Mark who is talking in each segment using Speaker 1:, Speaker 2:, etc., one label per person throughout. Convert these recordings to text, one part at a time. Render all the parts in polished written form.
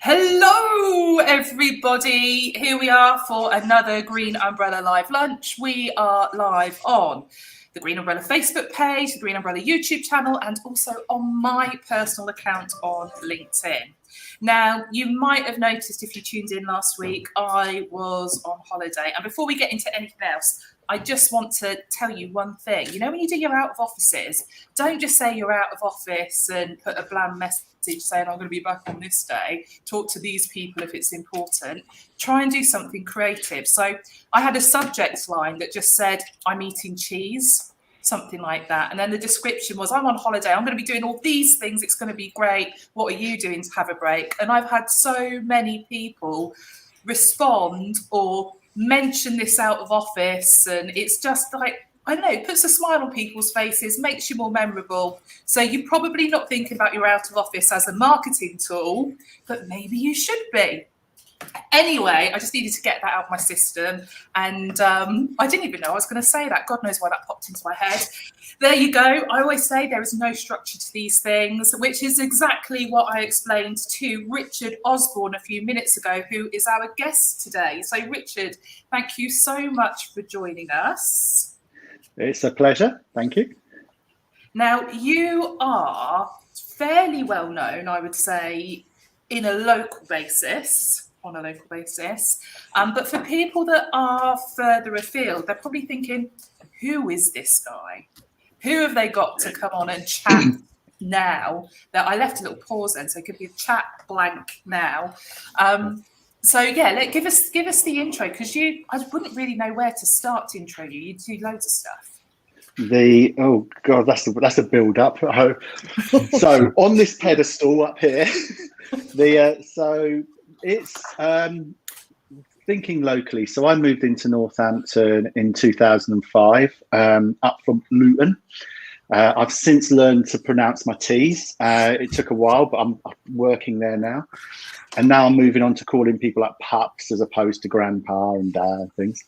Speaker 1: Hello, everybody. Here we are for another Green Umbrella Live Lunch. We are live on the Green Umbrella Facebook page, the Green Umbrella YouTube channel, and also on my personal account on LinkedIn. Now, you might have noticed if you tuned in last week, I was on holiday. And before we get into anything else, I just want to tell you one thing. You know, when you do your out of offices, don't just say you're out of office and put a bland message saying I'm going to be back on this day. Talk to these people if it's important. Try and do something creative. So I had a subject line that just said, I'm eating cheese, something like that. And then the description was, I'm on holiday. I'm going to be doing all these things. It's going to be great. What are you doing to have a break? And I've had so many people respond or mention this out of office. And it's just like, I don't know, it puts a smile on people's faces, makes you more memorable. So you're probably not thinking about your out of office as a marketing tool, but maybe you should be. Anyway, I just needed to get that out of my system. And I didn't even know I was going to say that. God knows why that popped into my head. There you go. I always say there is no structure to these things, which is exactly what I explained to Richard Osborne a few minutes ago, who is our guest today. So, Richard, thank you so much for joining us.
Speaker 2: It's a pleasure. Thank you.
Speaker 1: Now, you are fairly well known, I would say, on a local basis. But for people that are further afield, they're probably thinking, who is this guy? Who have they got to come on and chat now? That I left a little pause then, so it could be a chat blank now. So yeah, give us the intro, because I wouldn't really know where to start to intro you. You do loads of stuff.
Speaker 2: Oh god, that's a build up. So on this pedestal up here, so it's thinking locally. So I moved into Northampton in 2005, up from Luton. I've since learned to pronounce my T's. It took a while, but I'm working there now. And now I'm moving on to calling people like pups as opposed to grandpa and dad and things.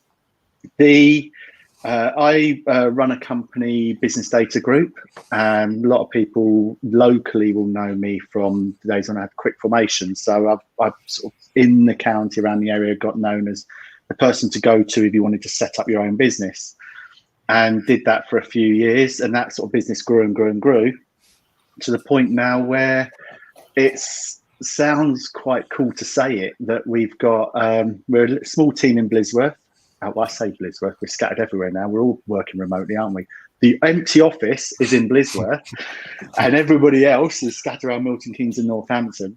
Speaker 2: I run a company, Business Data Group. A lot of people locally will know me from the days when I had Quick Formation. So I've sort of in the county around the area got known as the person to go to if you wanted to set up your own business, and did that for a few years. And that sort of business grew and grew and grew to the point now where sounds quite cool to say it, that we've got we're a small team in Blisworth. Well, I say Blisworth, we're scattered everywhere now. We're all working remotely, aren't we? The empty office is in Blisworth and everybody else is scattered around Milton Keynes and Northampton.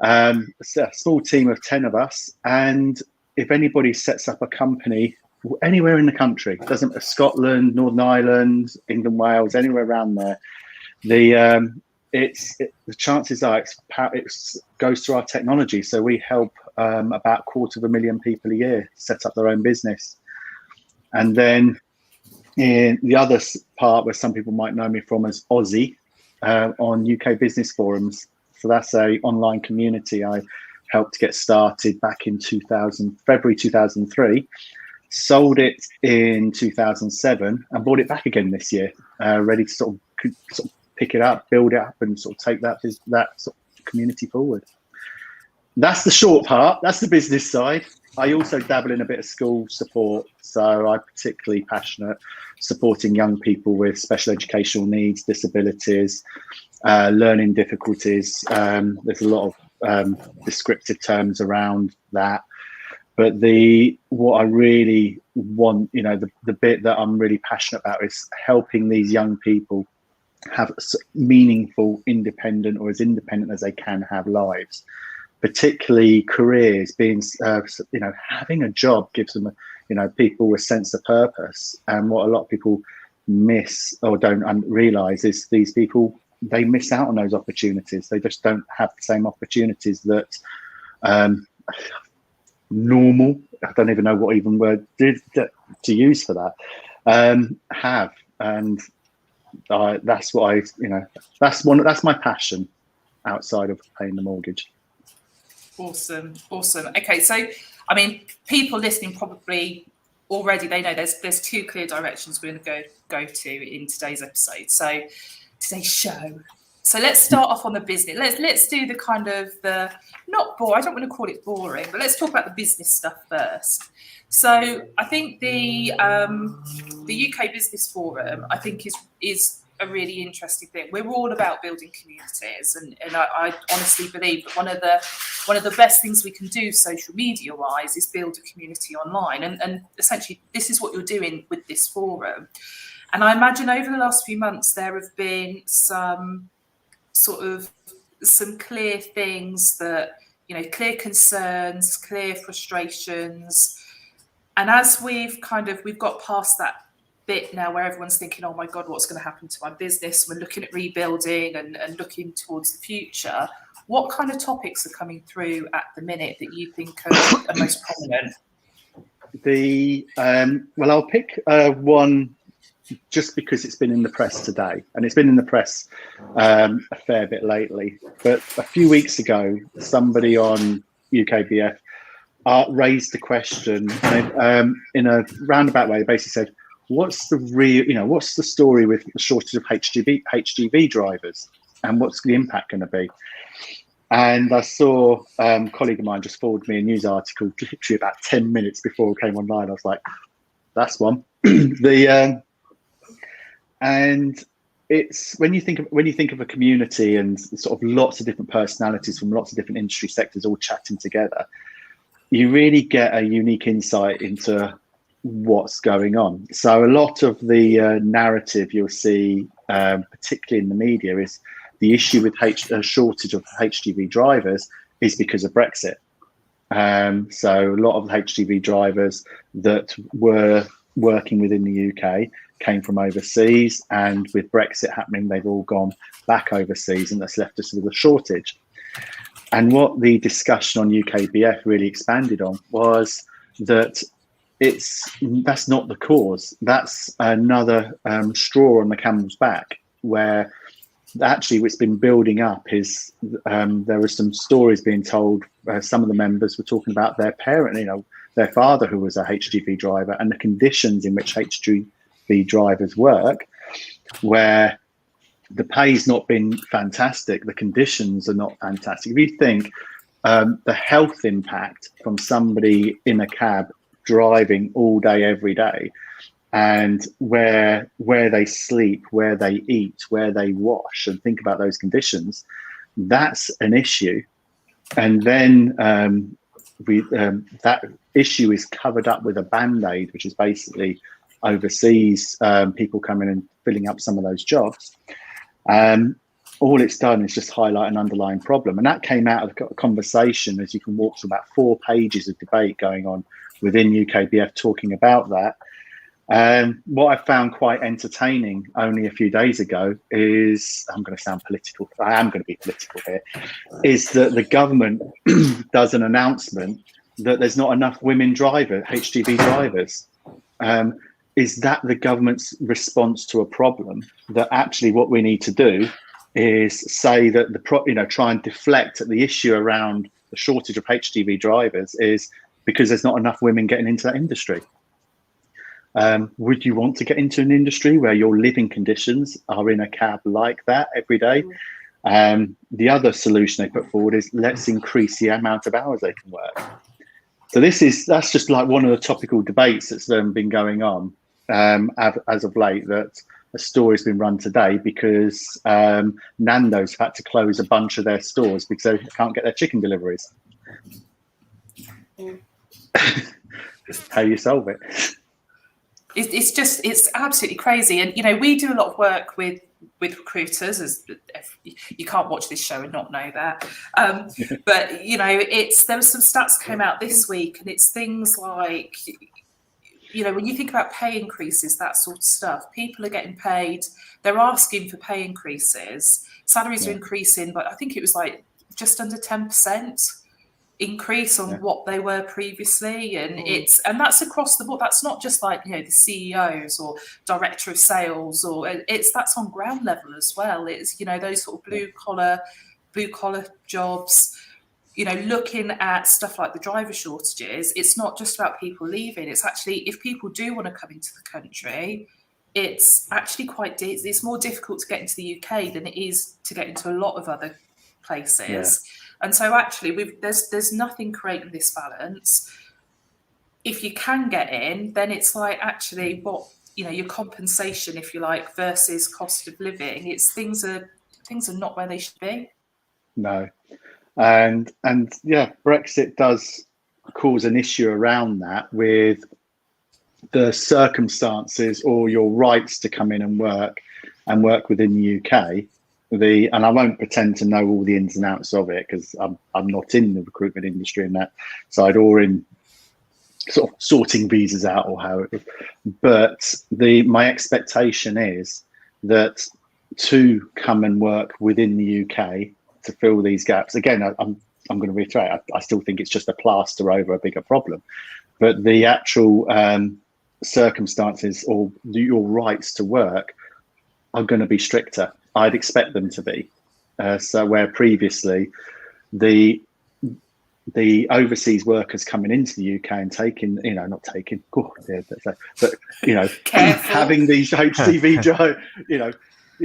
Speaker 2: It's a small team of 10 of us. And if anybody sets up a company anywhere in the country, doesn't matter, Scotland, Northern Ireland, England, Wales, anywhere around there, the chances are it goes through our technology. So we help about 250,000 people a year set up their own business. And then in the other part where some people might know me from as Aussie, on UK business forums. So that's a online community I helped get started back in February 2003, sold it in 2007 and bought it back again this year, ready to sort of pick it up, build it up, and sort of take that sort of community forward. That's the short part. That's the business side. I also dabble in a bit of school support. So I'm particularly passionate supporting young people with special educational needs, disabilities, learning difficulties. There's a lot of descriptive terms around that. But what I really want, the bit that I'm really passionate about is helping these young people have meaningful, independent, or as independent as they can have lives, particularly careers. Being, having a job gives them, people a sense of purpose. And what a lot of people miss or don't realize is these people, they miss out on those opportunities. They just don't have the same opportunities that normal, I don't even know what even word to use for that, have. And that's what that's my passion outside of paying the mortgage.
Speaker 1: Awesome. Okay, so I mean, people listening probably already, they know there's two clear directions we're going to go to in today's episode. So today's show. So let's start off on the business. Let's do the kind of the not bore. I don't want to call it boring, but let's talk about the business stuff first. So I think the UK Business Forum, I think is a really interesting thing. We're all about building communities, and I honestly believe that one of the best things we can do social media wise is build a community online, and essentially this is what you're doing with this forum. And I imagine over the last few months there have been some clear things that, you know, clear concerns, clear frustrations. And as we've got past that bit now where everyone's thinking, oh my God, what's going to happen to my business? We're looking at rebuilding and looking towards the future. What kind of topics are coming through at the minute that you think are most prominent?
Speaker 2: Well, I'll pick one just because it's been in the press today, and it's been in the press a fair bit lately. But a few weeks ago, somebody on UKBF raised the question in a roundabout way. They basically said, what's the story with the shortage of HGV drivers, and what's the impact going to be? And I saw a colleague of mine just forwarded me a news article literally about 10 minutes before it came online. I was like, that's one. And it's when you think of a community and sort of lots of different personalities from lots of different industry sectors all chatting together, you really get a unique insight into what's going on. So a lot of the narrative you'll see, particularly in the media, is the issue with a shortage of HGV drivers is because of Brexit. So a lot of HGV drivers that were working within the UK came from overseas, and with Brexit happening, they've all gone back overseas, and that's left us with a shortage. And what the discussion on UKBF really expanded on was that that's not the cause. That's another straw on the camel's back, where actually what's been building up is there were some stories being told. Some of the members were talking about their parent, their father who was a HGV driver, and the conditions in which HGV drivers work, where the pay's not been fantastic, the conditions are not fantastic. If you think the health impact from somebody in a cab driving all day, every day, and where they sleep, where they eat, where they wash, and think about those conditions, that's an issue. And then that issue is covered up with a band-aid, which is basically overseas people coming and filling up some of those jobs. All it's done is just highlight an underlying problem. And that came out of a conversation, as you can walk through, about 4 pages of debate going on within UKBF talking about that. What I found quite entertaining only a few days ago is, I'm going to sound political, I am going to be political here, is that the government does an announcement that there's not enough women HGV drivers. Is that the government's response to a problem? That actually what we need to do is say that try and deflect at the issue around the shortage of HGV drivers is because there's not enough women getting into that industry. Would you want to get into an industry where your living conditions are in a cab like that every day? The other solution they put forward is let's increase the amount of hours they can work. So that's just like one of the topical debates that's been going on as of late, that a story's been run today because Nando's had to close a bunch of their stores because they can't get their chicken deliveries. Just how you solve it.
Speaker 1: It's absolutely crazy. And, we do a lot of work with recruiters, as you can't watch this show and not know that. But, there were some stats came out this week, and it's things like, when you think about pay increases, that sort of stuff, people are getting paid, they're asking for pay increases, salaries are increasing, but I think it was like just under 10% increase on what they were previously, and that's across the board. That's not just like the CEOs or director of sales, or that's on ground level as well. It's those sort of blue collar jobs. Looking at stuff like the driver shortages, it's not just about people leaving. It's actually, if people do want to come into the country, it's actually it's more difficult to get into the UK than it is to get into a lot of other places. Yeah. And so actually there's nothing creating this balance. If you can get in, then it's like actually what, you know, your compensation, if you like, versus cost of living, it's things are not where they should be.
Speaker 2: No. And yeah, Brexit does cause an issue around that with the circumstances or your rights to come in and work within the UK. And I won't pretend to know all the ins and outs of it, because I'm not in the recruitment industry in that side, or in sort of sorting visas out, or how it, but my expectation is that to come and work within the UK to fill these gaps, again, I'm going to reiterate, I still think it's just a plaster over a bigger problem, but the actual circumstances or your rights to work are going to be stricter. I'd expect them to be. So where previously the overseas workers coming into the UK and taking, you know, not taking, but you know, having these HCV drive, you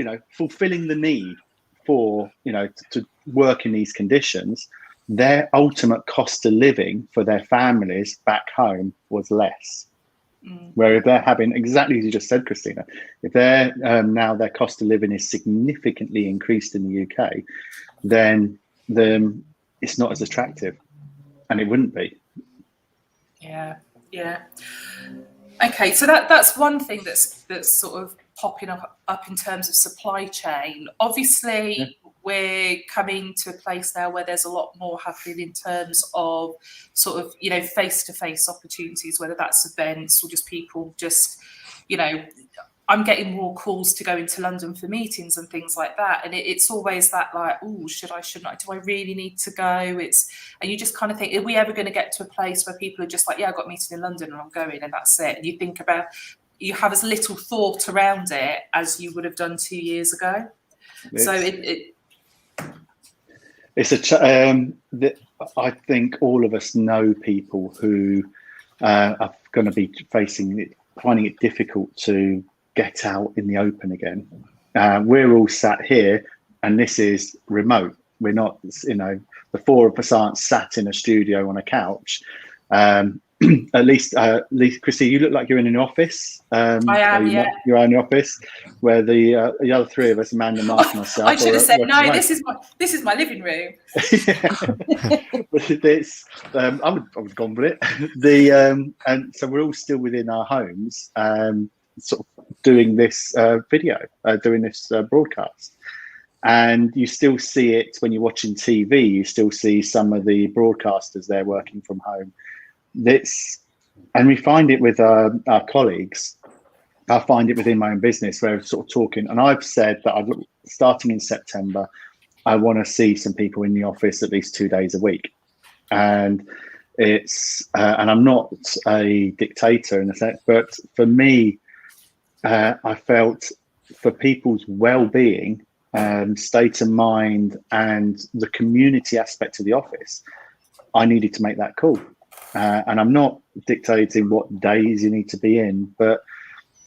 Speaker 2: know, fulfilling the need for, you know, to work in these conditions, their ultimate cost of living for their families back home was less. Where if they're having, exactly as you just said, Christina, if they're now their cost of living is significantly increased in the UK, then it's not as attractive, and it wouldn't be. Yeah.
Speaker 1: Okay, so that's one thing that's sort of popping up in terms of supply chain. Obviously, yeah. We're coming to a place now where there's a lot more happening in terms of sort of, you know, face-to-face opportunities, whether that's events or just people just, you know, I'm getting more calls to go into London for meetings and things like that. And it's always that like, oh, shouldn't I? Do I really need to go? And you just kind of think, are we ever going to get to a place where people are just like, yeah, I've got a meeting in London and I'm going and that's it. And you think about, you have as little thought around it as you would have done 2 years ago.
Speaker 2: I think all of us know people who are going to be finding it difficult to get out in the open again. We're all sat here, and this is remote. We're not, you know, the four of us aren't sat in a studio on a couch. At least, Christy, you look like you're in an office.
Speaker 1: I am, yeah.
Speaker 2: You're in the office, where the other three of us, Amanda, Mark, and myself.
Speaker 1: I should have said no. This is my living room.
Speaker 2: But it's I would have gone with it. And so we're all still within our homes, sort of doing this video, doing this broadcast. And you still see it when you're watching TV. You still see some of the broadcasters there working from home. And we find it with our colleagues. I find it within my own business where we're sort of talking, and I've said that starting in September, I want to see some people in the office at least 2 days a week. And and I'm not a dictator in a sense, but for me, I felt for people's well-being, state of mind, and the community aspect of the office, I needed to make that call. And I'm not dictating what days you need to be in, but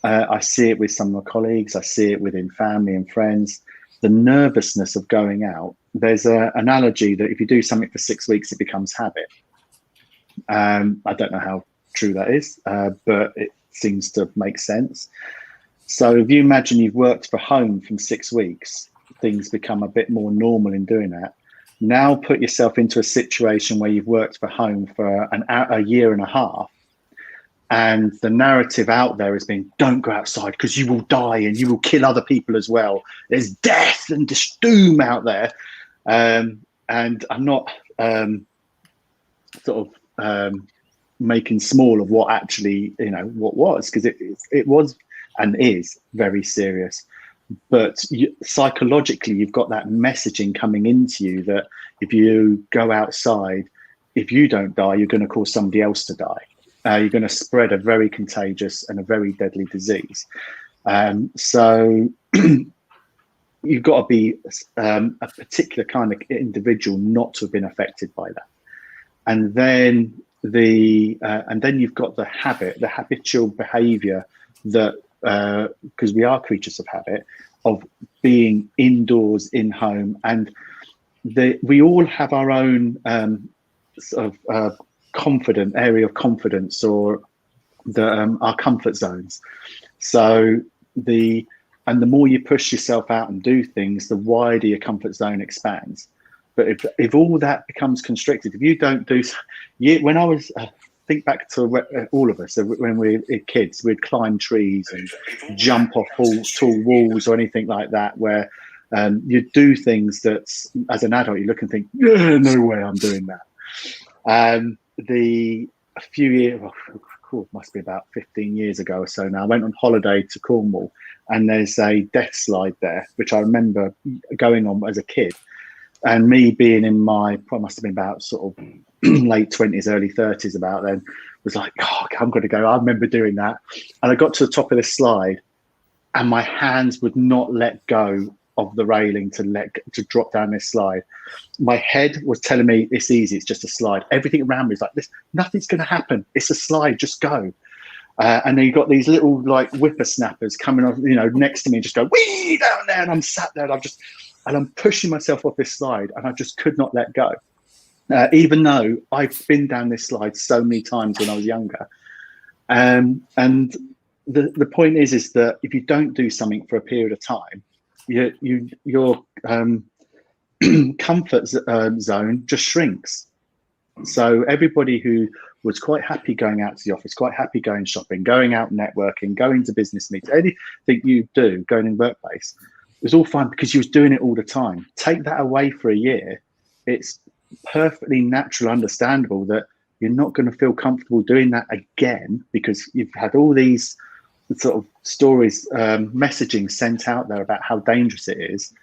Speaker 2: I see it with some of my colleagues. I see it within family and friends. The nervousness of going out. There's an analogy that if you do something for 6 weeks, it becomes habit. I don't know how true that is, but it seems to make sense. So if you imagine you've worked from home for 6 weeks, things become a bit more normal in doing that. Now put yourself into a situation where you've worked from home for a year and a half, and the narrative out there has been, don't go outside because you will die and you will kill other people as well. There's death and doom out there. And I'm not making small of what actually, you know, what was, because it was and is very serious. But psychologically, you've got that messaging coming into you that if you go outside, if you don't die, you're going to cause somebody else to die. You're going to spread a very contagious and a very deadly disease. So you've got to be a particular kind of individual not to have been affected by that. And then you've got the habitual behaviour that because we are creatures of habit, of being indoors, in home, and we all have our own sort of confident area of confidence, or our comfort zones. So the more you push yourself out and do things, the wider your comfort zone expands. But if all that becomes constricted, if you don't do, when I was think back to all of us when we were kids, we'd climb trees and jump off tall walls or anything like that, where you do things that as an adult you look and think, no way I'm doing that. A few years, must be about 15 years ago or so now, I went on holiday to Cornwall, and there's a death slide there, which I remember going on as a kid. And me being in my, must have been about sort of late 20s, early 30s about then, was like, oh, I'm going to go. I remember doing that. And I got to the top of this slide, and my hands would not let go of the railing to drop down this slide. My head was telling me, it's easy, it's just a slide. Everything around me is like, this, nothing's going to happen. It's a slide, just go. And then you got these little like whippersnappers coming off, next to me, and just go wee down there, and I'm sat there, and I'm pushing myself off this slide, and I just could not let go. Even though I've been down this slide so many times when I was younger. And the point is that if you don't do something for a period of time, your comfort zone just shrinks. So everybody who was quite happy going out to the office, quite happy going shopping, going out networking, going to business meetings, anything you do, going in the workplace, it was all fine because you was doing it all the time. Take that away for a year, it's perfectly natural, understandable that you're not going to feel comfortable doing that again, because you've had all these sort of stories, messaging sent out there about how dangerous it is,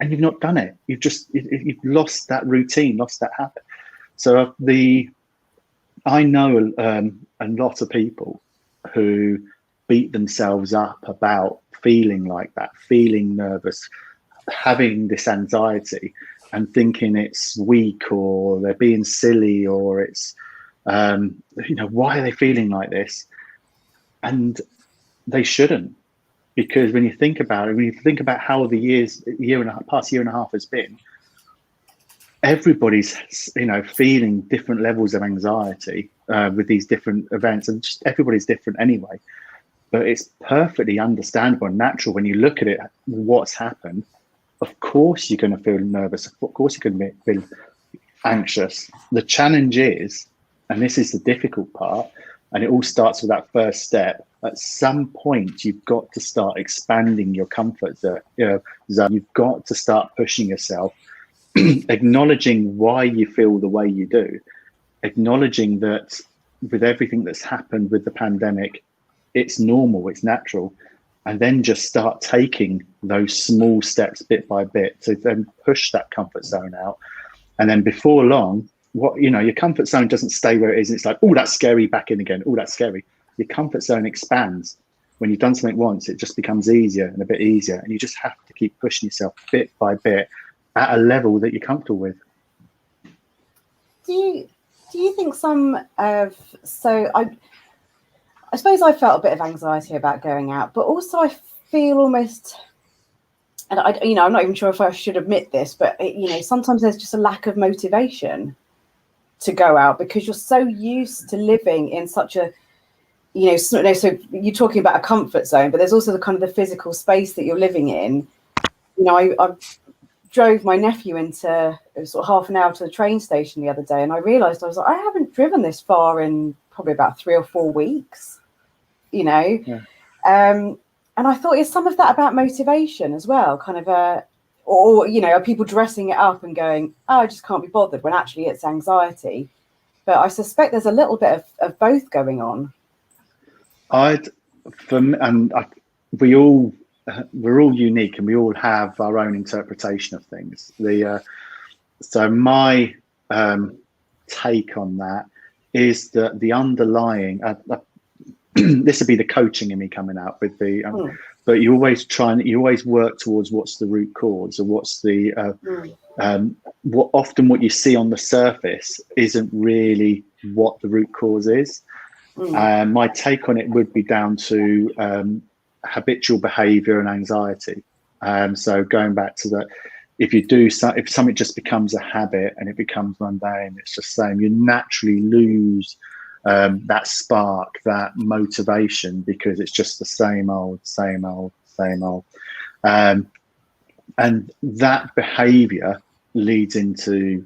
Speaker 2: and you've not done it. You've lost that routine, lost that habit. So I know a lot of people who beat themselves up about feeling like that, feeling nervous, having this anxiety, and thinking it's weak, or they're being silly, or it's why are they feeling like this? And they shouldn't, because when you think about it, when you think about how the past year and a half has been, everybody's feeling different levels of anxiety with these different events, and just everybody's different anyway. But it's perfectly understandable and natural when you look at it, what's happened. Of course you're going to feel nervous, of course you're going to feel anxious. The challenge is, and this is the difficult part, and it all starts with that first step, at some point you've got to start expanding your comfort zone. You've got to start pushing yourself, acknowledging why you feel the way you do, acknowledging that with everything that's happened with the pandemic, it's normal, it's natural, and then just start taking those small steps bit by bit to then push that comfort zone out. And then before long, your comfort zone doesn't stay where it is. It's like, oh, that's scary, back in again. Oh, that's scary. Your comfort zone expands. When you've done something once, it just becomes easier and a bit easier. And you just have to keep pushing yourself bit by bit at a level that you're comfortable with.
Speaker 3: Do you think I suppose I felt a bit of anxiety about going out, but also I feel almost, and I'm not even sure if I should admit this, but sometimes there's just a lack of motivation to go out because you're so used to living in such a, so you're talking about a comfort zone, but there's also the kind of the physical space that you're living in. I drove my nephew into sort of half an hour to the train station the other day, and I realised I was like, I haven't driven this far in probably about 3 or 4 weeks, Yeah. And I thought, is some of that about motivation as well? Kind of are people dressing it up and going, oh, I just can't be bothered, when actually it's anxiety. But I suspect there's a little bit of both going on.
Speaker 2: We're all unique, and we all have our own interpretation of things. So my take on that is that the underlying, this would be the coaching in me coming out with but you always work towards what's the root cause, or what's the what you see on the surface isn't really what the root cause is. My take on it would be down to habitual behaviour and anxiety. So going back to that, if something just becomes a habit and it becomes mundane, it's just saying you naturally lose that spark, that motivation, because it's just the same old. And that behaviour leads into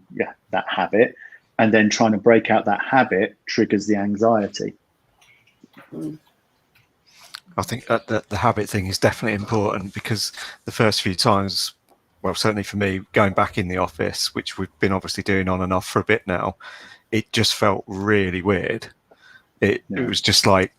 Speaker 2: that habit, and then trying to break out that habit triggers the anxiety.
Speaker 4: I think that the habit thing is definitely important, because the first few times, well, certainly for me, going back in the office, which we've been obviously doing on and off for a bit now, it just felt really weird. It was just like,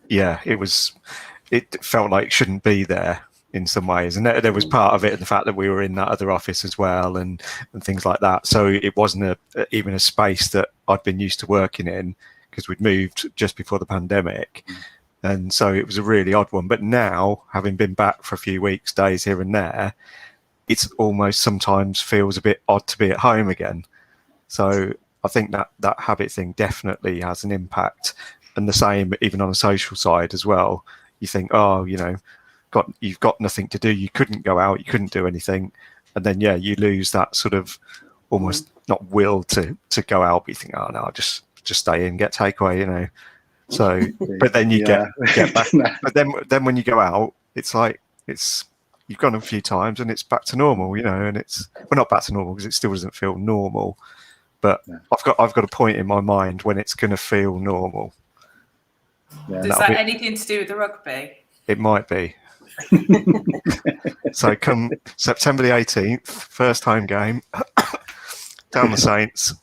Speaker 4: it felt like it shouldn't be there in some ways. And there was part of it in the fact that we were in that other office as well, and things like that. So it wasn't even a space that I'd been used to working in, because we'd moved just before the pandemic. And so it was a really odd one. But now, having been back for a few weeks, days here and there, it's almost sometimes feels a bit odd to be at home again. So I think that habit thing definitely has an impact. And the same even on a social side as well. You think, you've got nothing to do. You couldn't go out. You couldn't do anything. And then, you lose that sort of almost not will to go out. But you think, oh, no, I'll just stay in, get takeaway, So, but then you get back. But then when you go out, it's like you've gone a few times and it's back to normal, and it's not back to normal because it still doesn't feel normal. But I've got a point in my mind when it's going to feel normal.
Speaker 1: Yeah. Does that anything to do with the rugby?
Speaker 4: It might be. So come September the 18th, first home game, down the Saints,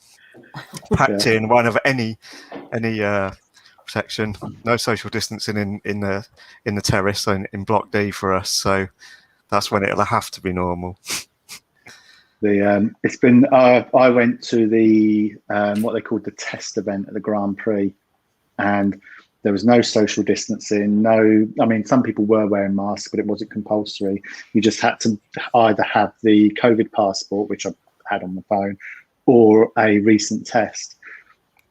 Speaker 4: packed in, won't have any protection, no social distancing in the terrace in Block D for us. So that's when it'll have to be normal.
Speaker 2: It's been. I went to the what they called the test event at the Grand Prix, and there was no social distancing. No, I mean, some people were wearing masks, but it wasn't compulsory. You just had to either have the COVID passport, which I had on the phone, or a recent test.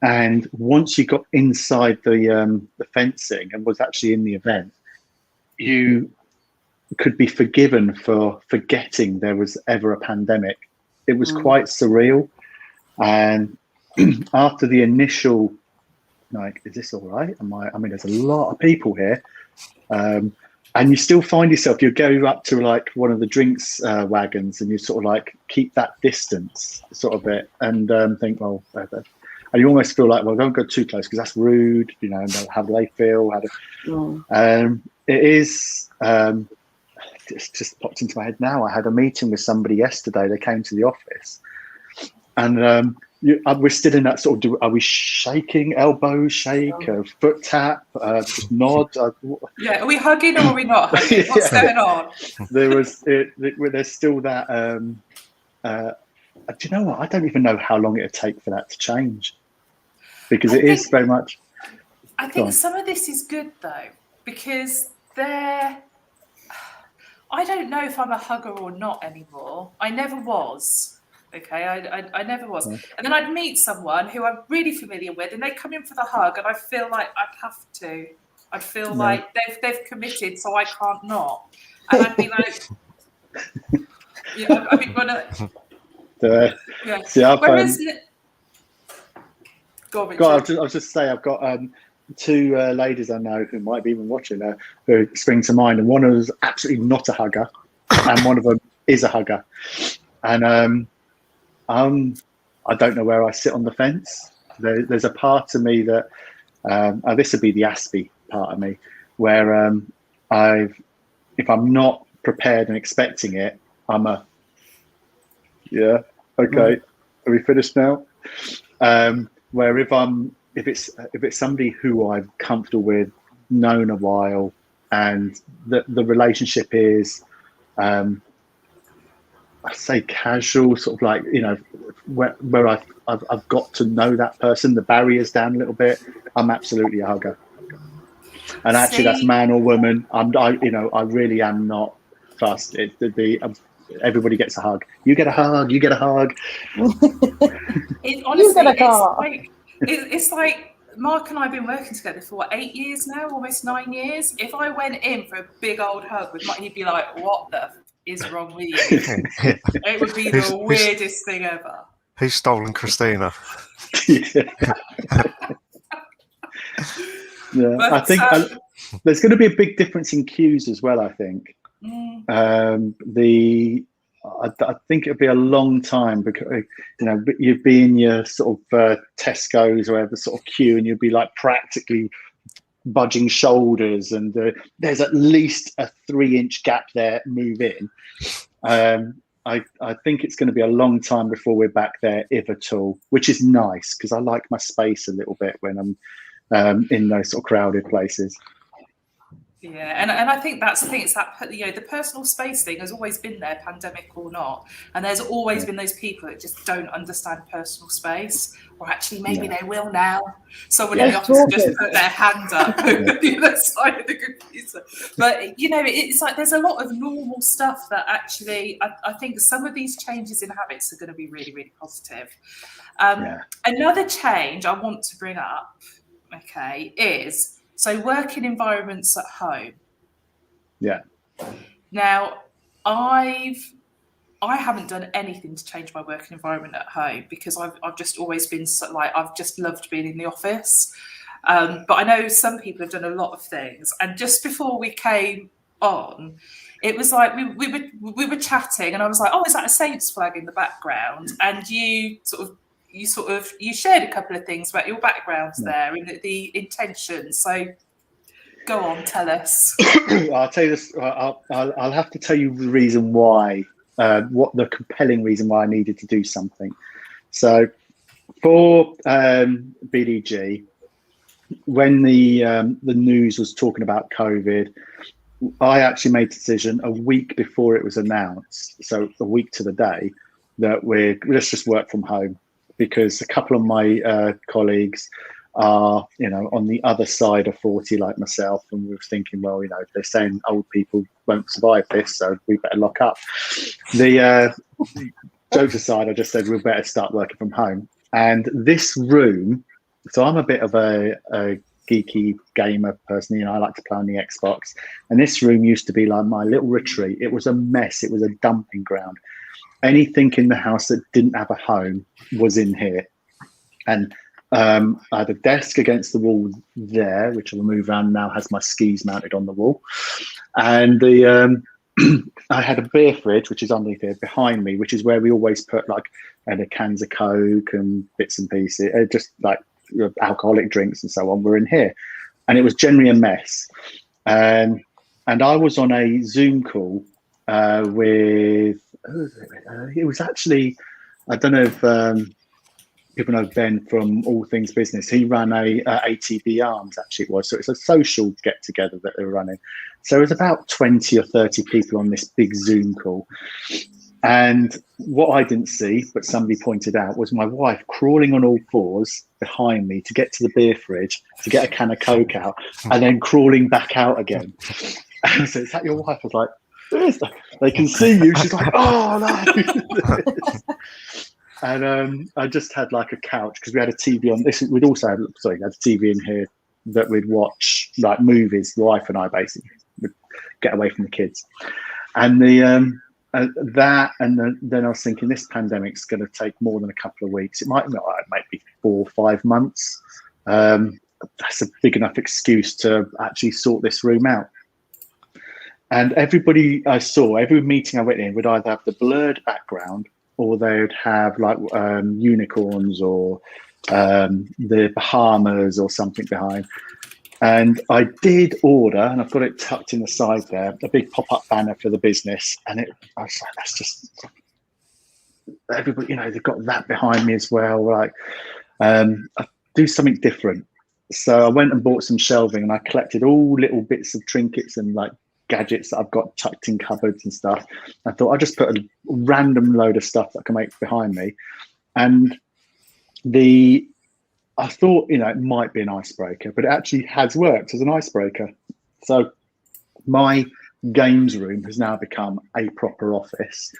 Speaker 2: And once you got inside the fencing and was actually in the event, you could be forgiven for forgetting there was ever a pandemic. It was quite surreal. And after the initial, is this all right? I mean, there's a lot of people here. And you still find yourself, you go up to like one of the drinks wagons and you sort of like keep that distance sort of bit and think, well, and you almost feel like, well, don't go too close because that's rude, and how do they feel? It is, it's just popped into my head now. I had a meeting with somebody yesterday. They came to the office and we're still in that sort of, are we shaking, elbow shake, foot tap, just nod?
Speaker 1: Are we hugging or are we not hugging? What's going on?
Speaker 2: There's still that, do you know what? I don't even know how long it'll take for that to change. Because it is very much.
Speaker 1: I think some of this is good though, because I don't know if I'm a hugger or not anymore. I never was. Okay, I never was. And then I'd meet someone who I'm really familiar with, and they come in for the hug, and I feel like I'd have to. I'd feel like they've committed, so I can't not. And I'd be like, I'd be gonna.
Speaker 2: See,
Speaker 1: I'll
Speaker 2: just say I've got two ladies I know who might be even watching who spring to mind, and one of them is absolutely not a hugger, and one of them is a hugger, and I don't know where I sit on the fence. There's a part of me that this would be the Aspie part of me, where if I'm not prepared and expecting it, I'm okay. Are we finished now? Where if it's somebody who I'm comfortable with, known a while, and the relationship is I say casual, sort of like where I've got to know that person, the barrier's down a little bit, I'm absolutely a hugger. And actually, that's man or woman. I really am not fussed. Everybody gets a hug. You get a hug. You get a hug.
Speaker 1: Honestly, it's like Mark and I have been working together for what, 8 years now, almost 9 years. If I went in for a big old hug with Mark, he'd be like, "What the is wrong with you?" It would be the weirdest thing ever.
Speaker 4: Who's stolen Christina?
Speaker 2: Yeah. Yeah,
Speaker 1: But,
Speaker 2: I think there's going to be a big difference in queues as well. I think I think it'll be a long time because you'd be in your sort of Tesco's or whatever sort of queue, and you'd be like practically budging shoulders, and there's at least a 3-inch gap there. Move in. I think it's going to be a long time before we're back there, if at all, which is nice because I like my space a little bit when I'm in those sort of crowded places.
Speaker 1: Yeah, and I think that's the thing. It's that the personal space thing has always been there, pandemic or not. And there's always been those people that just don't understand personal space, or actually maybe they will now. Someone in the office just put their hand up at the other side of the computer. But it's like there's a lot of normal stuff that actually I think some of these changes in habits are going to be really, really positive. Another change I want to bring up, is working environments at home. Yeah. Now, I haven't done anything to change my working environment at home because I've just always been I've just loved being in the office. But I know some people have done a lot of things. And just before we came on, it was like we were chatting, and I was like, "Oh, is that a Saints flag in the background?" And you shared a couple of things about your backgrounds there and the intentions. So go on, tell us.
Speaker 2: I'll tell you this. I'll have to tell you the reason why, what the compelling reason why I needed to do something. So for BDG, when the news was talking about COVID, I actually made a decision a week before it was announced, so a week to the day, that let's just work from home. Because a couple of my colleagues are, on the other side of 40 like myself, and we were thinking, well, they're saying old people won't survive this, so we better lock up. The jokes aside, I just said we better start working from home. And this room, so I'm a bit of a geeky gamer person, I like to play on the Xbox, and this room used to be like my little retreat. It was a mess. It was a dumping ground. Anything in the house that didn't have a home was in here. And I had a desk against the wall there, which I'll move around now, has my skis mounted on the wall. And I had a beer fridge, which is underneath here behind me, which is where we always put the cans of Coke and bits and pieces, just like alcoholic drinks and so on were in here. And it was generally a mess. And I was on a Zoom call with, it was actually, I don't know if people know Ben from All Things Business. He ran a ATB Arms, actually it was. So it's a social get together that they were running. So it was about 20 or 30 people on this big Zoom call. And what I didn't see, but somebody pointed out, was my wife crawling on all fours behind me to get to the beer fridge, to get a can of Coke out, and then crawling back out again. And so, is that your wife? I was like, they can see you. She's like, oh no. And I just had a couch because we had a TV on this. We'd also had a TV in here that we'd watch movies. The wife and I basically would get away from the kids. And then I was thinking, this pandemic's going to take more than a couple of weeks. It might be 4 or 5 months. That's a big enough excuse to actually sort this room out. And everybody I saw, every meeting I went in, would either have the blurred background, or they would have unicorns or the Bahamas or something behind. And I did order, and I've got it tucked in the side there, a big pop-up banner for the business. And I was like, that's just everybody, they've got that behind me as well. I do something different. So I went and bought some shelving, and I collected all little bits of trinkets and gadgets that I've got tucked in cupboards and stuff. I thought I'd just put a random load of stuff that I can make behind me. And I thought, it might be an icebreaker, but it actually has worked as an icebreaker. So my games room has now become a proper office.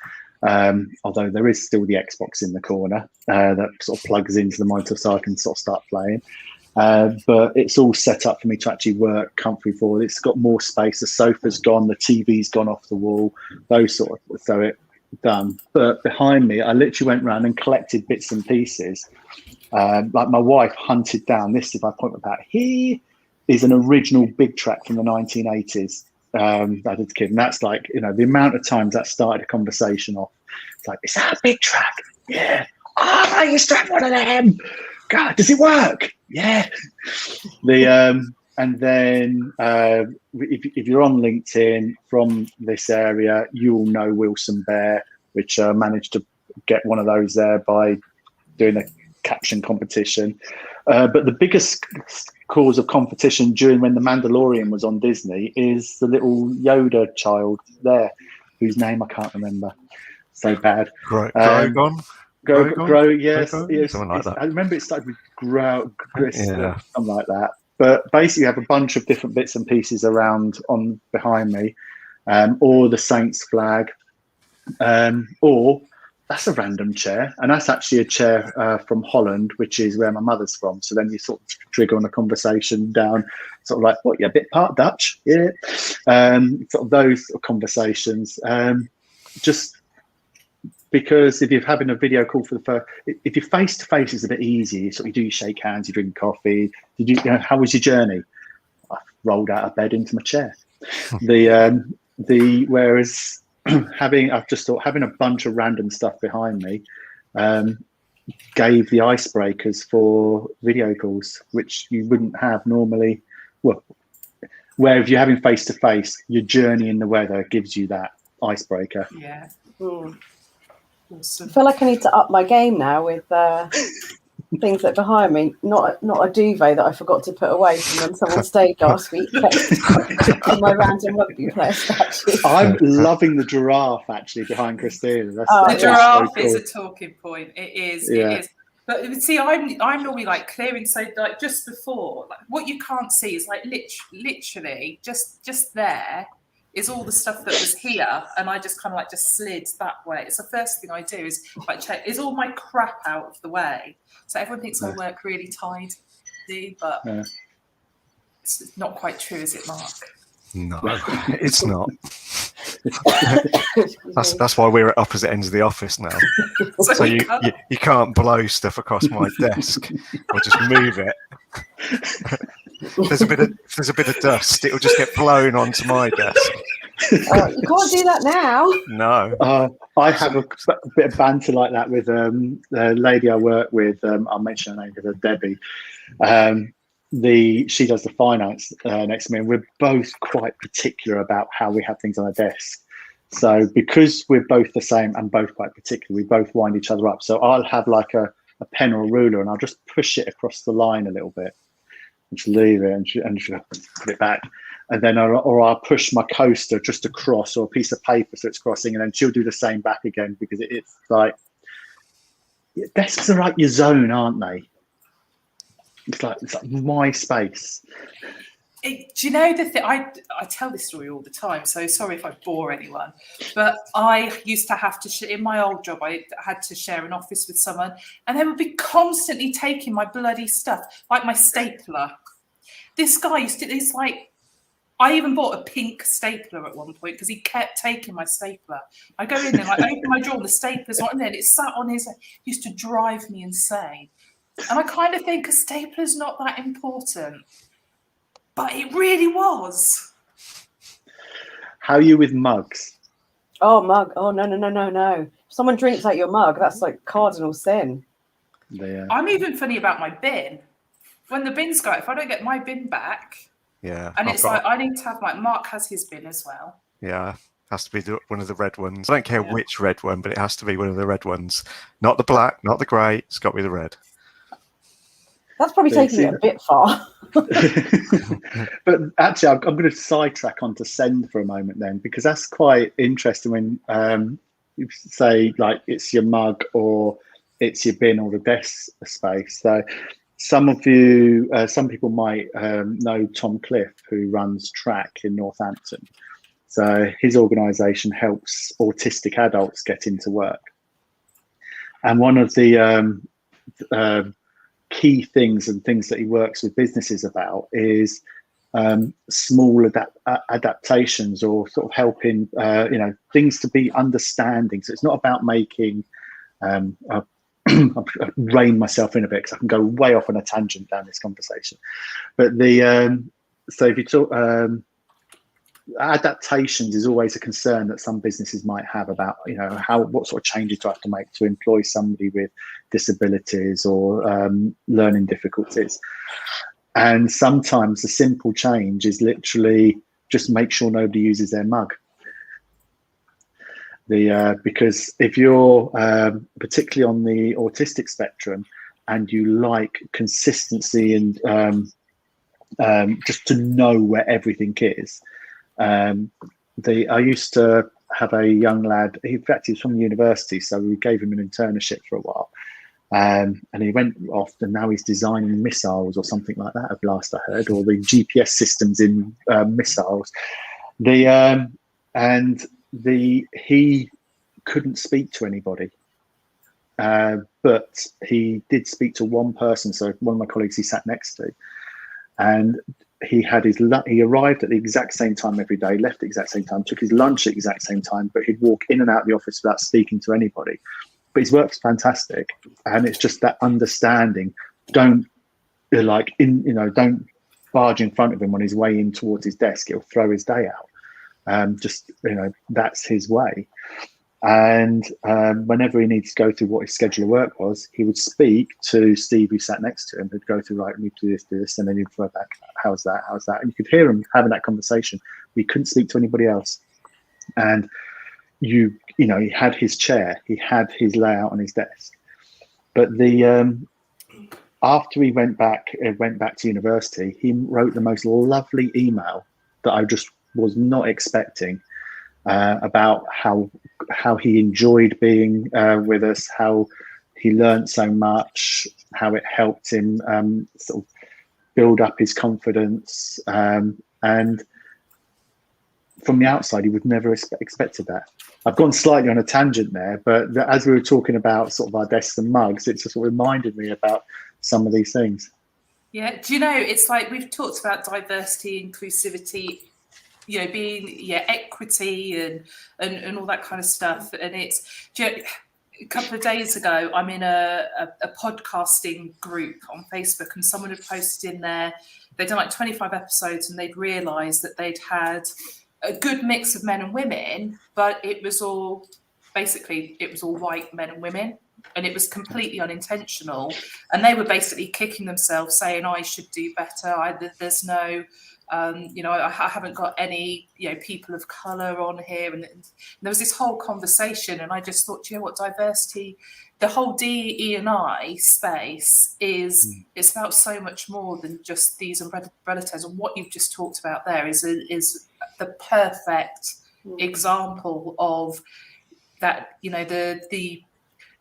Speaker 2: Although there is still the Xbox in the corner that sort of plugs into the monitor so I can sort of start playing. but it's all set up for me to actually work comfortably forward. It's got more space. The sofa's gone, the TV's gone off the wall, those sort of, so it done. But behind me, I literally went around and collected bits and pieces. Like my wife hunted down this, if I point about here, is an original big track from the 1980s. That I did kid, and that's like, you know, the amount of times that started a conversation off. It's like, is that a big track? Yeah. Oh, I used to have one of them. God, does it work? Yeah. And then if you're on LinkedIn from this area, you'll know Wilson Bear, which managed to get one of those there by doing a caption competition. But the biggest cause of competition during when The Mandalorian was on Disney is the little Yoda child there, whose name I can't remember. So bad.
Speaker 4: Grogon?
Speaker 2: Grow, yes.
Speaker 4: Something like that.
Speaker 2: I remember it started with Gris,
Speaker 4: Yeah.
Speaker 2: something like that. But basically, you have a bunch of different bits and pieces around on behind me, or the Saints flag, or that's a random chair, and that's actually a chair from Holland, which is where my mother's from. So then you sort of trigger on a conversation down, sort of like, what, you're a bit part Dutch, yeah, sort of those conversations. Just because if you're having a video call for the first, if you're face to face, it's a bit easy. So you shake hands, you drink coffee. You know, how was your journey? I rolled out of bed into my chair. Whereas I've just thought having a bunch of random stuff behind me gave the icebreakers for video calls, which you wouldn't have normally. Well, where if you're having face to face, your journey in the weather gives you that icebreaker.
Speaker 1: Yeah.
Speaker 3: I feel like I need to up my game now with things that are behind me. Not a duvet that I forgot to put away from when someone stayed last week. On my random rugby player statue.
Speaker 2: I'm loving the giraffe actually behind Christina.
Speaker 1: The giraffe is a talking point. It is. Yeah. It is. But see, I'm normally like clearing, so like just before, like what you can't see is like literally just there is all the stuff that was here, and I just kind of like just slid that way. It's the first thing I do is like check, is all my crap out of the way? So everyone thinks I work really tidy, but it's not quite true, is it, Mark?
Speaker 4: No, it's not. That's why we're at opposite ends of the office now. So you can't blow stuff across my desk or just move it. If there's a bit of dust, it'll just get blown onto my desk.
Speaker 3: You can't do that now.
Speaker 4: No.
Speaker 2: I have a bit of banter like that with the lady I work with. I'll mention her name because Debbie. She does the finance next to me, and we're both quite particular about how we have things on our desk. So because we're both the same and both quite particular, we both wind each other up. So I'll have like a pen or a ruler, and I'll just push it across the line a little bit. Just leave it and she'll put it back, and then I'll push my coaster just across, or a piece of paper so it's crossing, and then she'll do the same back again, because it's like desks are like your zone, aren't they? It's like my space.
Speaker 1: Do you know the thing? I tell this story all the time, so sorry if I bore anyone, but I used to have to in my old job, I had to share an office with someone, and they would be constantly taking my bloody stuff, like my stapler. This guy it's like, I even bought a pink stapler at one point because he kept taking my stapler. I go in there, I open my drawer, and the stapler's not in there, and it's sat on his. It used to drive me insane. And I kind of think a stapler's not that important. But it really was.
Speaker 2: How are you with mugs?
Speaker 3: Oh, mug. Oh, no. If someone drinks out your mug, that's like cardinal sin.
Speaker 1: I'm even funny about my bin. When the bins go, if I don't get my bin back, and it's like, I need to have, like, Mark has his bin as well.
Speaker 4: Yeah, has to be one of the red ones. I don't care which red one, but it has to be one of the red ones. Not the black, not the grey, it's got to be the red.
Speaker 3: That's probably taking it a bit far.
Speaker 2: But actually, I'm going to sidetrack onto SEND for a moment then, because that's quite interesting when you say like it's your mug or it's your bin or the desk space. So some people might know Tom Cliff, who runs Track in Northampton. So his organisation helps autistic adults get into work. And one of the key things and things that he works with businesses about is small adaptations, or sort of helping things to be understanding. So it's not about making I'll rein myself in a bit because I can go way off on a tangent down this conversation. But so if you talk adaptations is always a concern that some businesses might have about, what sort of changes do I have to make to employ somebody with disabilities or learning difficulties. And sometimes the simple change is literally just make sure nobody uses their mug. Because if you're particularly on the autistic spectrum and you like consistency and just to know where everything is, I used to have a young lad. In fact, he was from university, so we gave him an internship for a while, and he went off, and now he's designing missiles or something like that. At last I heard, or the GPS systems in missiles. He couldn't speak to anybody, but he did speak to one person. So one of my colleagues he sat next to, and he arrived at the exact same time every day, left at the exact same time, took his lunch at the exact same time, but he'd walk in and out of the office without speaking to anybody. But his work's fantastic, and it's just that understanding. Don't barge in front of him on his way in towards his desk. It'll throw his day out. That's his way. And whenever he needs to go through what his schedule of work was, he would speak to Steve, who sat next to him. He'd go through, right, we need to do this, and then he'd throw back, how's that? And you could hear him having that conversation. He couldn't speak to anybody else. And he had his chair, he had his layout on his desk. But after he went back to university, he wrote the most lovely email that I just was not expecting, about how he enjoyed being with us, how he learned so much, how it helped him sort of build up his confidence, and from the outside, he would never expected that. I've gone slightly on a tangent there, but as we were talking about sort of our desks and mugs, it just reminded me about some of these things.
Speaker 1: Yeah, do you know, it's like we've talked about diversity, inclusivity, being equity and all that kind of stuff. And it's a couple of days ago, I'm in a podcasting group on Facebook, and someone had posted in there, they'd done like 25 episodes, and they'd realised that they'd had a good mix of men and women, but it was all white men and women, and it was completely unintentional. And they were basically kicking themselves, saying, I should do better. There's no, I haven't got any, people of colour on here. And there was this whole conversation, and I just thought, what, diversity, the whole DE&I space it's about so much more than just these umbrella terms. And what you've just talked about there is the perfect example of that. The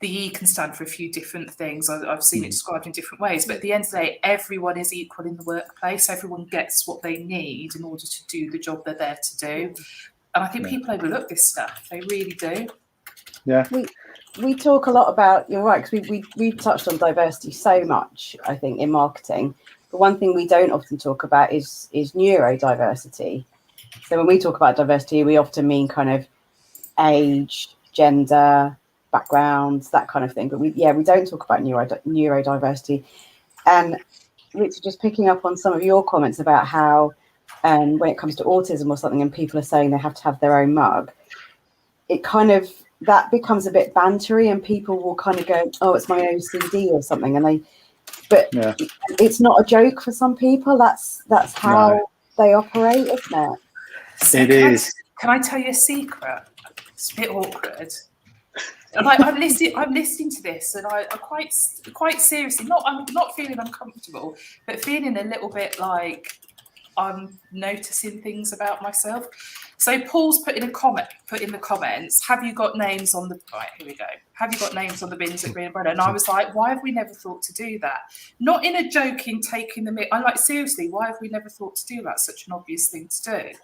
Speaker 1: E can stand for a few different things. I've seen it described in different ways, but at the end of the day, everyone is equal in the workplace. Everyone gets what they need in order to do the job they're there to do. And I think people overlook this stuff. They really do. Yeah.
Speaker 3: We talk a lot about, you're right, because we've touched on diversity so much, I think, in marketing. But one thing we don't often talk about is neurodiversity. So when we talk about diversity, we often mean kind of age, gender, backgrounds, that kind of thing. But we don't talk about neurodiversity. And Richard, just picking up on some of your comments about how when it comes to autism or something, and people are saying they have to have their own mug, it kind of, that becomes a bit bantery, and people will kind of go, oh, it's my OCD or something. And it's not a joke for some people. That's how they operate, isn't it?
Speaker 1: So can I tell you a secret? It's a bit awkward. I'm listening to this, and I quite seriously, I'm not feeling uncomfortable, but feeling a little bit like I'm noticing things about myself. So Paul's put in the comments, have you got names on the, right, here we go. Have you got names on the bins at Green Umbrella? And I was like, why have we never thought to do that? Not in a joking, taking the, I'm like, seriously, why have we never thought to do that? Such an obvious thing to do,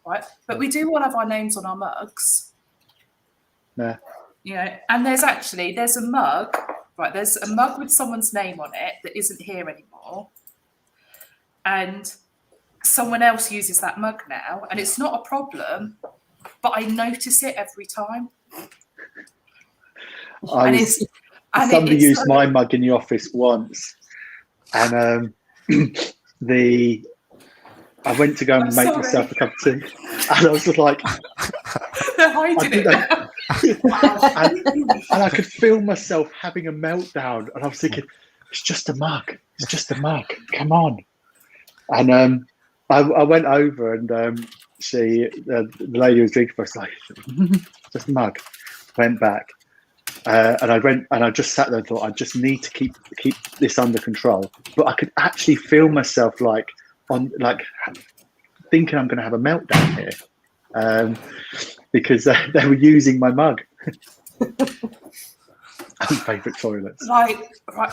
Speaker 1: right? But we do all have our names on our mugs.
Speaker 2: Yeah.
Speaker 1: And there's a mug right, there's a mug with someone's name on it that isn't here anymore, and someone else uses that mug now, and it's not a problem, but I notice it every time.
Speaker 2: Somebody used my mug in the office once, and I went to go and make myself a cup of tea, and I was just like,
Speaker 1: they're hiding it.
Speaker 2: and I could feel myself having a meltdown, and I was thinking, it's just a mug. It's just a mug. Come on. And I went over, and the lady who was drinking for us, like, just a mug. Went back, and I just sat there and thought, I just need to keep this under control. But I could actually feel myself thinking I'm going to have a meltdown here, because they were using my mug. Favourite toilets.
Speaker 1: Right,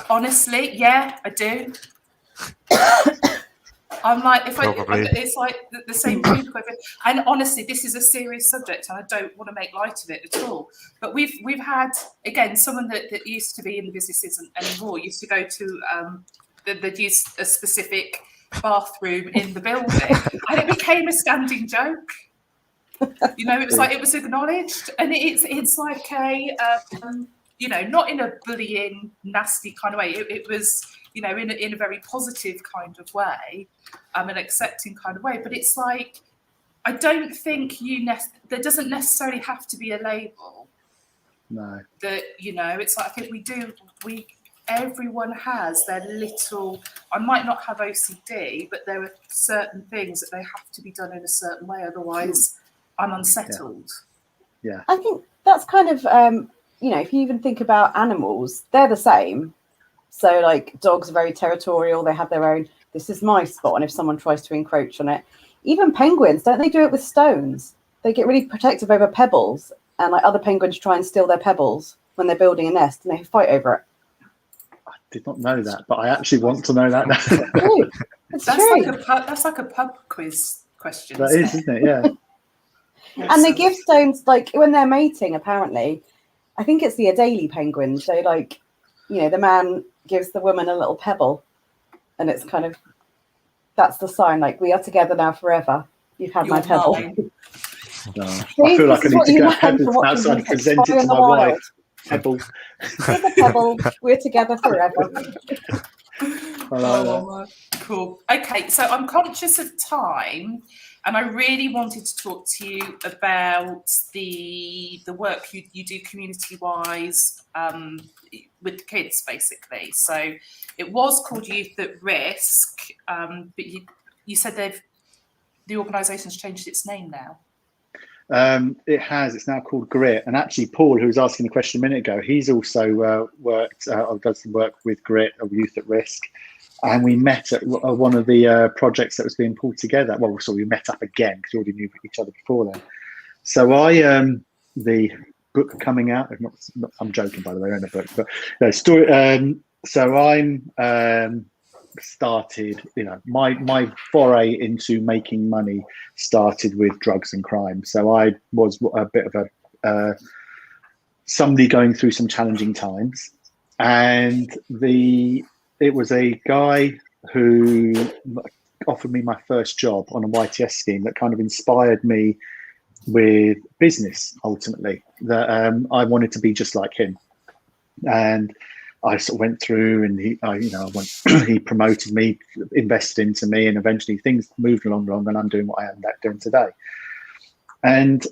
Speaker 1: honestly, yeah, I do. I'm like, it's like the same group. And honestly, this is a serious subject, and I don't want to make light of it at all. But we've had, again, someone that used to be in the business isn't anymore, used to go to they'd use a specific bathroom in the building, and it became a standing joke. You know, it was like, it was acknowledged, and it's like a you know, not in a bullying, nasty kind of way. It was, you know, in a very positive kind of way, an accepting kind of way. But it's like, I don't think there doesn't necessarily have to be a label.
Speaker 2: No.
Speaker 1: That, you know, it's like, I think everyone has their little, I might not have OCD, but there are certain things that they have to be done in a certain way, otherwise I'm unsettled.
Speaker 2: Yeah.
Speaker 3: I think that's kind of, you know, if you even think about animals, they're the same. So like dogs are very territorial, they have their own, this is my spot, and if someone tries to encroach on it, even penguins, don't they do it with stones? They get really protective over pebbles, and like other penguins try and steal their pebbles when they're building a nest, and they fight over it.
Speaker 2: I did not know that, but I actually want to know that now.
Speaker 3: It's true.
Speaker 1: That's like a pub quiz question.
Speaker 2: That is, isn't it? Yeah.
Speaker 3: And they give stones, like when they're mating, apparently, I think it's the Adelie penguins. So like, you know, the man gives the woman a little pebble, and it's kind of, that's the sign, like, we are together now forever. You've had my pebble.
Speaker 2: No, I feel like I need to get a pebble outside and present it to my wife. Pebble.
Speaker 3: Here's a pebble. We're together forever.
Speaker 1: Cool. Okay, so I'm conscious of time, and I really wanted to talk to you about the work you do community-wise with the kids, basically. So it was called Youth at Risk, but you said the organisation's changed its name now.
Speaker 2: It has. It's now called Grit. And actually, Paul, who was asking the question a minute ago, he's also does some work with Grit, or Youth at Risk. And we met at one of the projects that was being pulled together. Well, so we met up again because we already knew each other before then. So the book coming out, I'm joking, by the way, in the book, but no, story. So I'm started, you know, my foray into making money started with drugs and crime. So I was a bit of a somebody going through some challenging times, and it was a guy who offered me my first job on a YTS scheme that kind of inspired me with business, ultimately, that I wanted to be just like him. And I sort of went through, and he promoted me, invested into me, and eventually things moved along, and I'm doing what I am doing today. And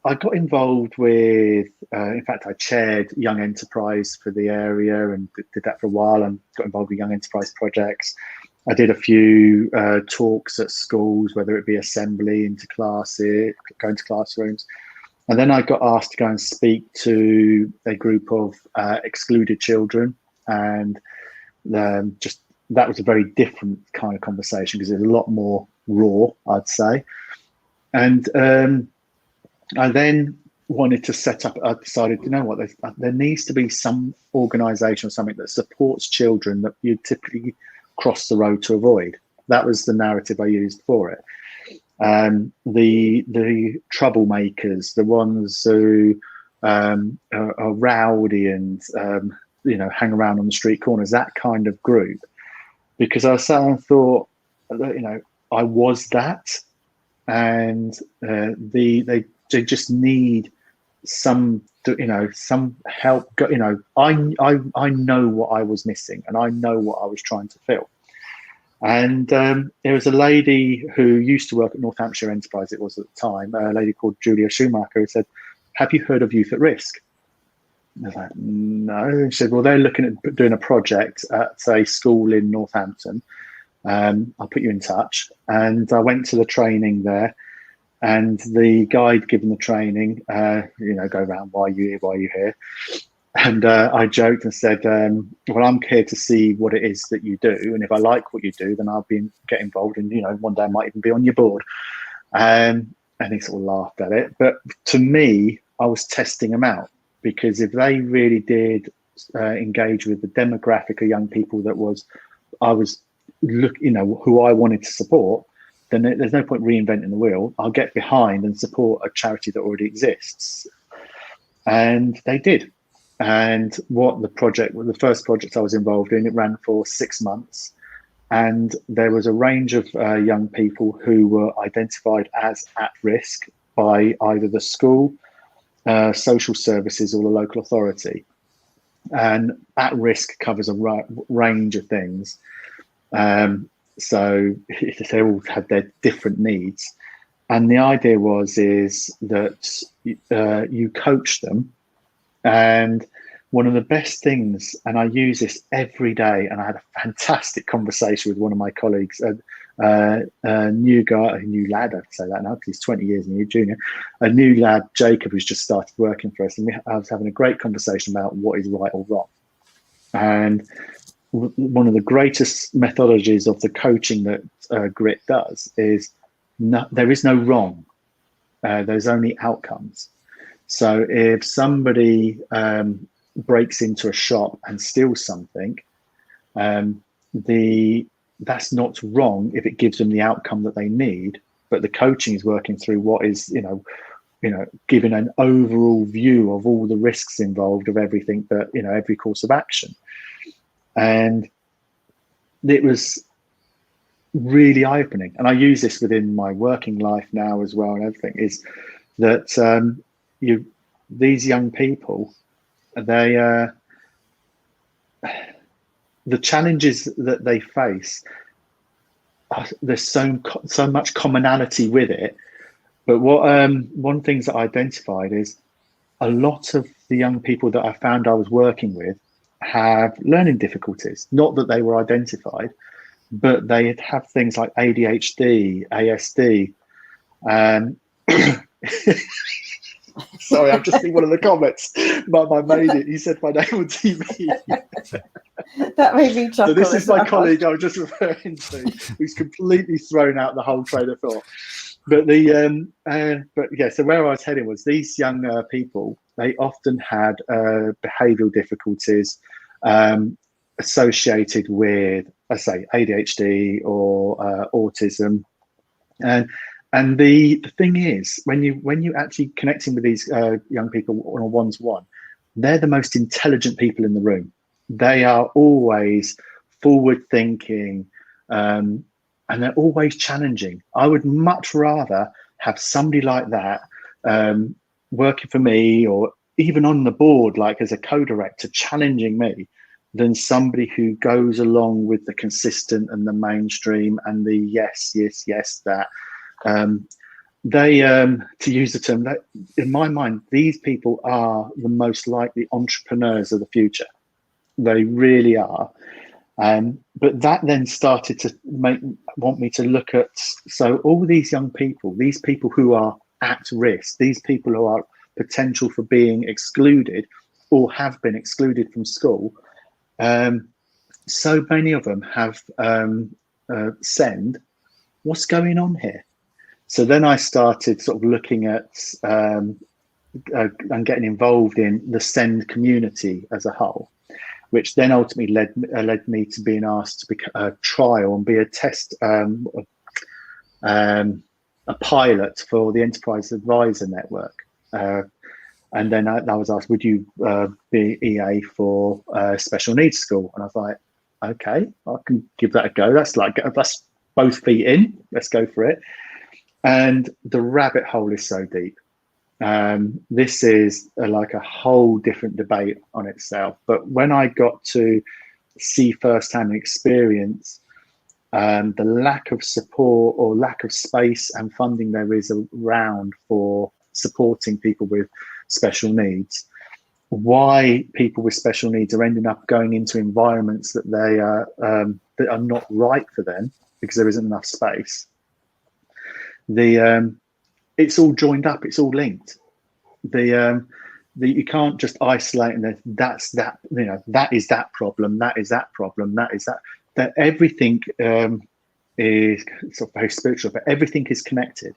Speaker 2: I got involved with, in fact, I chaired Young Enterprise for the area and did that for a while, and got involved with Young Enterprise projects. I did a few talks at schools, whether it be assembly, into classes, going to classrooms. And then I got asked to go and speak to a group of excluded children. And just that was a very different kind of conversation, because it was a lot more raw, I'd say. And I then wanted to set up, I decided, you know what, there needs to be some organisation or something that supports children that you typically cross the road to avoid. That was the narrative I used for it. The troublemakers, the ones who are rowdy and hang around on the street corners, that kind of group. Because I sat and thought, I was that, and they just need some help. I know what I was missing, and I know what I was trying to fill. And there was a lady who used to work at Northamptonshire Enterprise, it was at the time, a lady called Julia Schumacher, who said, "Have you heard of Youth at Risk?" I was like, "No." She said, "Well, they're looking at doing a project at a school in Northampton. I'll put you in touch." And I went to the training there, and the guide giving the training, go around, "Why are you here? Why are you here?" And I joked and said, "Well, I'm here to see what it is that you do, and if I like what you do, then I'll get involved, and one day I might even be on your board." And he sort of laughed at it. But to me, I was testing them out, because if they really did engage with the demographic of young people who I wanted to support, then there's no point reinventing the wheel. I'll get behind and support a charity that already exists. And they did. And the first project I was involved in, it ran for 6 months. And there was a range of young people who were identified as at risk by either the school, social services, or the local authority. And at risk covers a range of things. So they all had their different needs. And the idea is that you coach them. And one of the best things, and I use this every day, and I had a fantastic conversation with one of my colleagues, a new lad, I have to say that now because he's 20 years and he's junior, a new lad, Jacob, who's just started working for us. And I was having a great conversation about what is right or wrong. And one of the greatest methodologies of the coaching that Grit does is there is no wrong. There's only outcomes. So if somebody breaks into a shop and steals something, that's not wrong if it gives them the outcome that they need. But the coaching is working through what is, giving an overall view of all the risks involved of everything that, every course of action. And it was really eye-opening. And I use this within my working life now as well, and everything is that these young people, the challenges that they face, there's so much commonality with it. But what one things that I identified is a lot of the young people that I found I was working with have learning difficulties. Not that they were identified, but they have things like ADHD, ASD. Sorry, I've just seen one of the comments. I made it. He said my name on TV.
Speaker 3: That made me chuckle.
Speaker 2: So this is my colleague I was just referring to, who's completely thrown out the whole train of thought. But so where I was heading was these young people. They often had behavioural difficulties associated with, let's say, ADHD or autism, and the thing is, when you actually connecting with these young people on a one-to-one, they're the most intelligent people in the room. They are always forward-thinking, and they're always challenging. I would much rather have somebody like that working for me, or even on the board, like as a co-director, challenging me, than somebody who goes along with the consistent and the mainstream and the yes, that. To use the term, that in my mind, these people are the most likely entrepreneurs of the future. They really are. But that then started to want me to look at, so all these young people, these people who are at risk, these people who are potential for being excluded or have been excluded from school, so many of them have SEND. What's going on here? So then I started sort of looking at and getting involved in the SEND community as a whole, which then ultimately led me to being asked to be a trial and be a test, a pilot for the Enterprise Advisor Network. And then I was asked, would you be EA for special needs school? And I was like, okay, I can give that a go. That's both feet in. Let's go for it. And the rabbit hole is so deep. This is like a whole different debate on itself. But when I got to see firsthand and experience the lack of support or lack of space and funding there is around for supporting people with special needs, why people with special needs are ending up going into environments that that are not right for them because there isn't enough space. It's all joined up, it's all linked. You can't just isolate and that is that problem, that is that problem, that is that everything is sort of very spiritual, but everything is connected,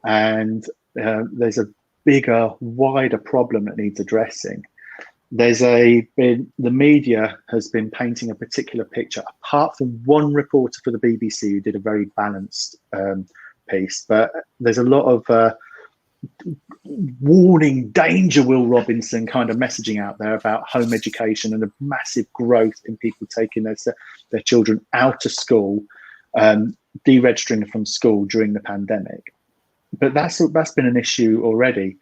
Speaker 2: and there's a bigger, wider problem that needs addressing. The media has been painting a particular picture, apart from one reporter for the BBC who did a very balanced piece, but there's a lot of warning, danger, Will Robinson kind of messaging out there about home education and the massive growth in people taking their children out of school, deregistering from school during the pandemic. But that's been an issue already.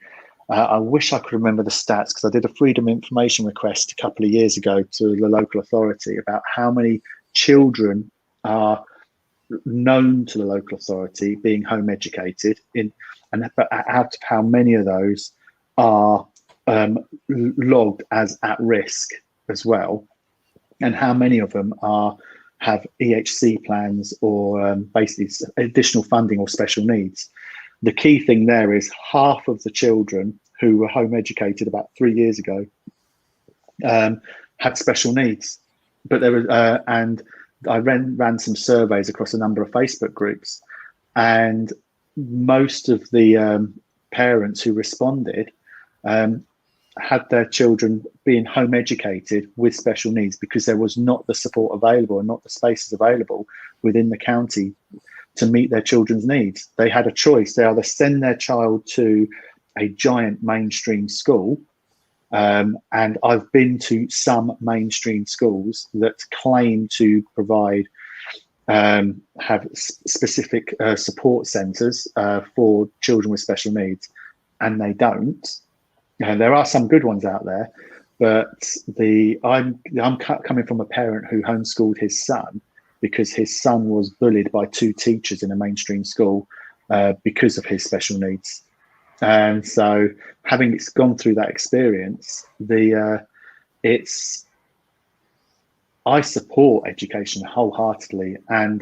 Speaker 2: I wish I could remember the stats, because I did a freedom of information request a couple of years ago to the local authority about how many children are known to the local authority being home educated and out of how many of those are logged as at risk as well, and how many of them have EHC plans or basically additional funding or special needs. The key thing there is half of the children who were home educated about 3 years ago had special needs, but there was and I ran some surveys across a number of Facebook groups, and most of the parents who responded had their children being home educated with special needs because there was not the support available and not the spaces available within the county to meet their children's needs. They had a choice. They either send their child to a giant mainstream school, and I've been to some mainstream schools that claim to provide have specific support centres for children with special needs, and they don't. There are some good ones out there, but I'm coming from a parent who homeschooled his son because his son was bullied by 2 teachers in a mainstream school because of his special needs. And so, having gone through that experience, I support education wholeheartedly, and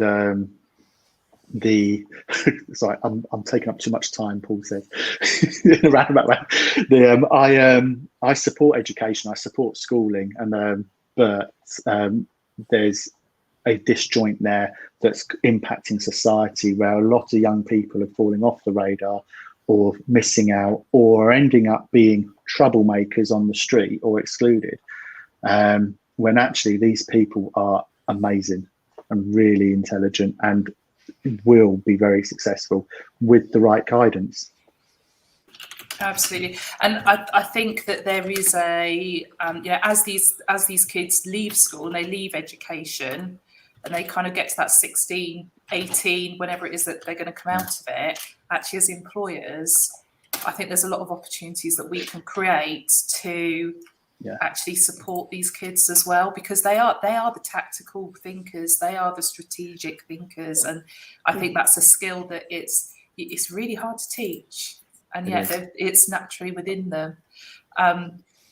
Speaker 2: sorry, I'm taking up too much time, Paul says. In a roundabout way. I support education, I support schooling, and but there's a disjoint there that's impacting society, where a lot of young people are falling off the radar or missing out or ending up being troublemakers on the street or excluded, when actually these people are amazing and really intelligent and will be very successful with the right guidance.
Speaker 1: Absolutely. And I think that there is as these kids leave school and they leave education and they kind of get to that 16, 18, whenever it is that they're going to come out of it, actually as employers, I think there's a lot of opportunities that we can create to actually support these kids as well, because they are the tactical thinkers, they are the strategic thinkers, and I think that's a skill that it's really hard to teach, and yet it's naturally within them.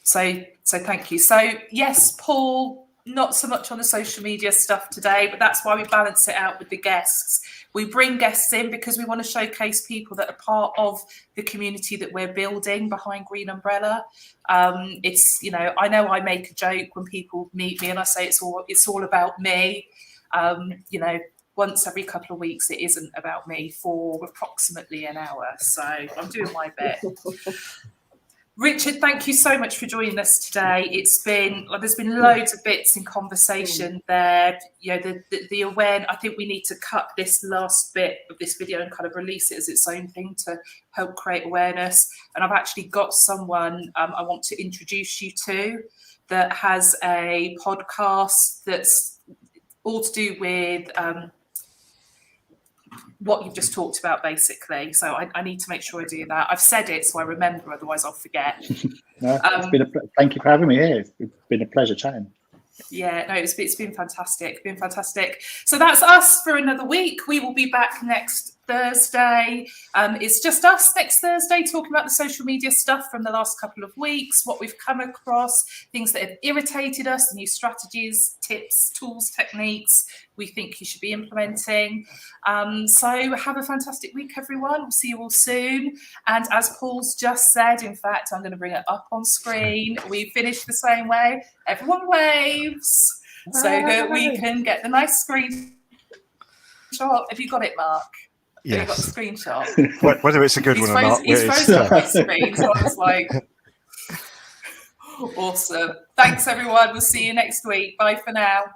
Speaker 1: So thank you. So yes, Paul, not so much on the social media stuff today, but that's why we balance it out with the guests. We bring guests in because we want to showcase people that are part of the community that we're building behind Green Umbrella. It's, I know I make a joke when people meet me and I say it's all about me. Once every couple of weeks, it isn't about me for approximately an hour. So I'm doing my bit. Richard, thank you so much for joining us today. There's been loads of bits in conversation there. You know, the awareness. I think we need to cut this last bit of this video and kind of release it as its own thing to help create awareness. And I've actually got someone I want to introduce you to that has a podcast that's all to do with what you've just talked about, basically. So I need to make sure I do that. I've said it so I remember, otherwise I'll forget.
Speaker 2: No, thank you for having me here. It's been a pleasure chatting.
Speaker 1: Yeah, no, it's been fantastic. So that's us for another week. We will be back next Thursday. It's just us next Thursday talking about the social media stuff from the last couple of weeks, what we've come across, things that have irritated us, the new strategies, tips, tools, techniques we think you should be implementing. So have a fantastic week, everyone. We'll see you all soon. And as Paul's just said, in fact, I'm going to bring it up on screen. We finish the same way. Everyone waves so that we can get the nice screenshot. Have you got it, Mark?
Speaker 4: Yes.
Speaker 1: Have you got the screenshot?
Speaker 4: Whether it's a good one or not.
Speaker 1: He's frozen up my screen, so I was like, awesome. Thanks, everyone. We'll see you next week. Bye for now.